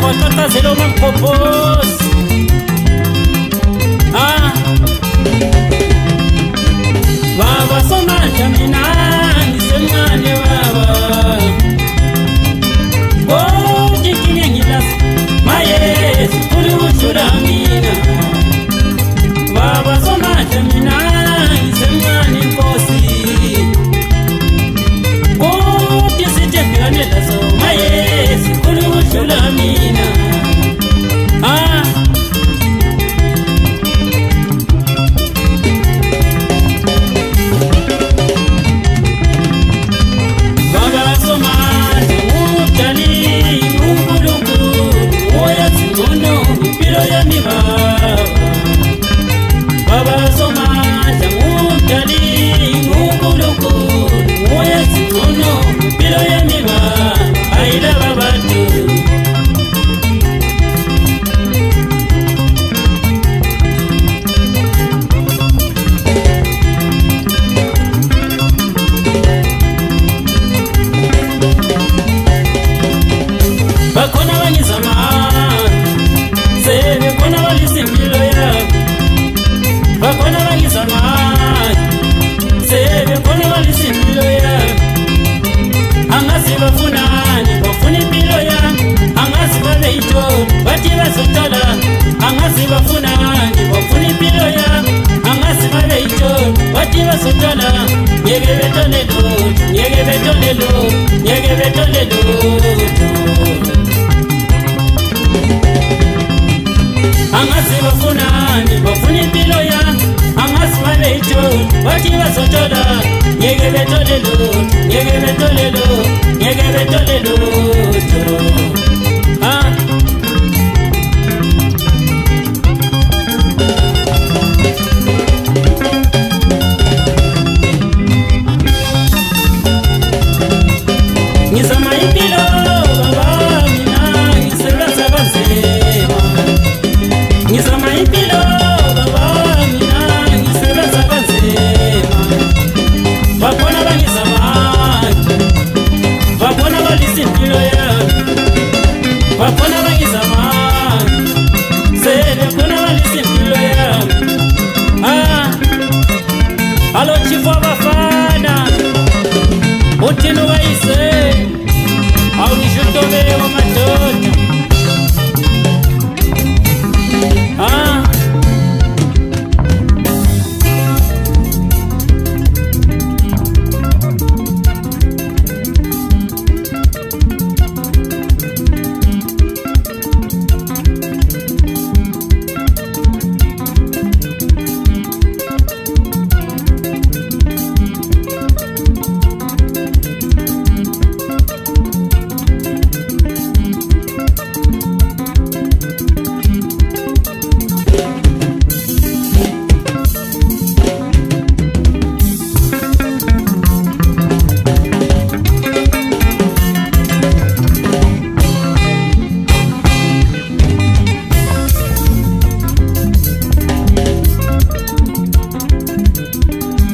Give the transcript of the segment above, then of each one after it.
watata zelo mampopos. Baba soma jamina nisemane baba. Oh jikine ngilas maye kuli uchuramina. Baba soma jamina nisemane kosi. Oh tisite pianela so maye kuli uchuramina.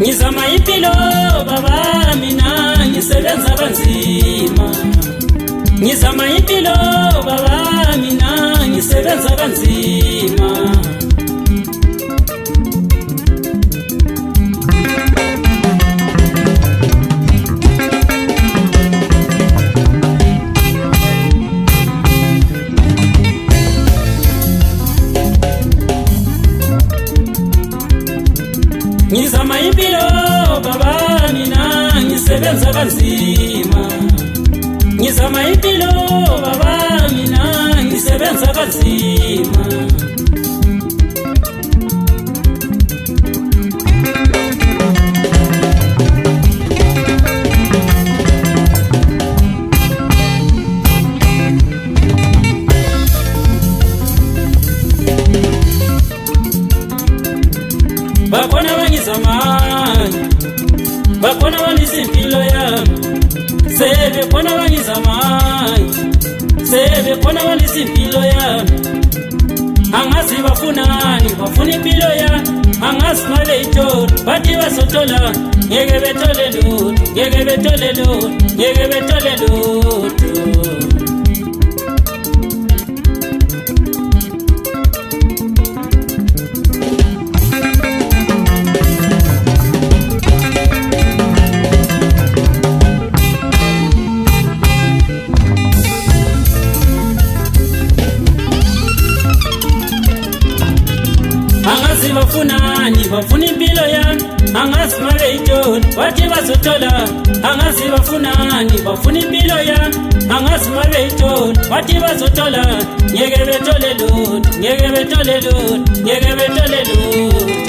Ngizama impilo baba mina ngisebenza kanzima. Ngizama impilo baba mina ngisebenza kanzima. Ngizama impilo baba mina ngisebenza kanzima. Ngizama impilo baba mina ngisebenza kanzima. Bakona bangizamani, bakona banisimpilo yami. Sebe kona bangizamani, sebe kona banisimpilo yami. Angazi bafunani, bafuna impilo yami. Angazi male itori, bathi basotola. Ngeke bethole lutho, ngeke bethole lutho, ngeke bethole lutho. bafunani bafuna impilo yami angazi mabeyithola wathi bazothola angazi bafunani bafuna impilo yami angazi mabeyithola wathi bazothola ngeke bethole lutho ngeke bethole lutho ngeke bethole lutho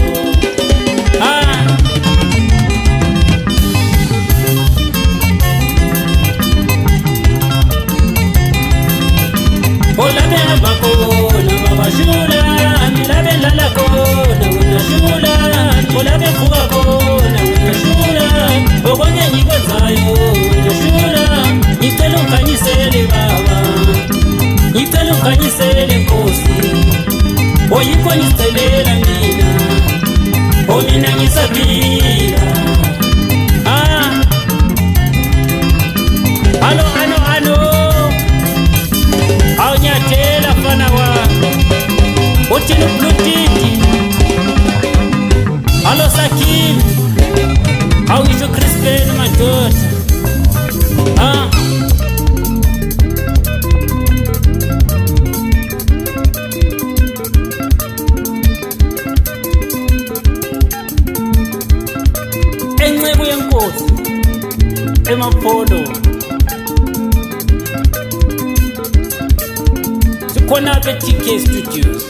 Ola behamba khona babashula mina belala khona wena shula ola bevuka khona wena shula okonye ngikwenzayo wena shula ngicela ukhanyisele baba ngicela ukhanyisele Nkosi oyikho ngicelela mina mina ngisaphila Alo awunyathela mfana wami uthini ublutiti alo Sakhile awuyisho Crispin madoda enceku yenkosi emapolo khona be-TK Studios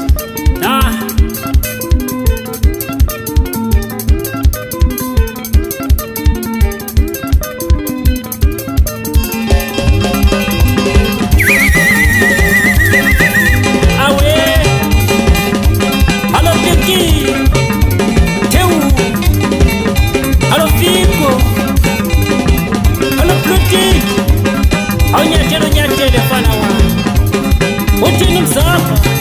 awe halo Pinky Teu halo Fico halo Plutik awunyathele fana wami uthini mzapha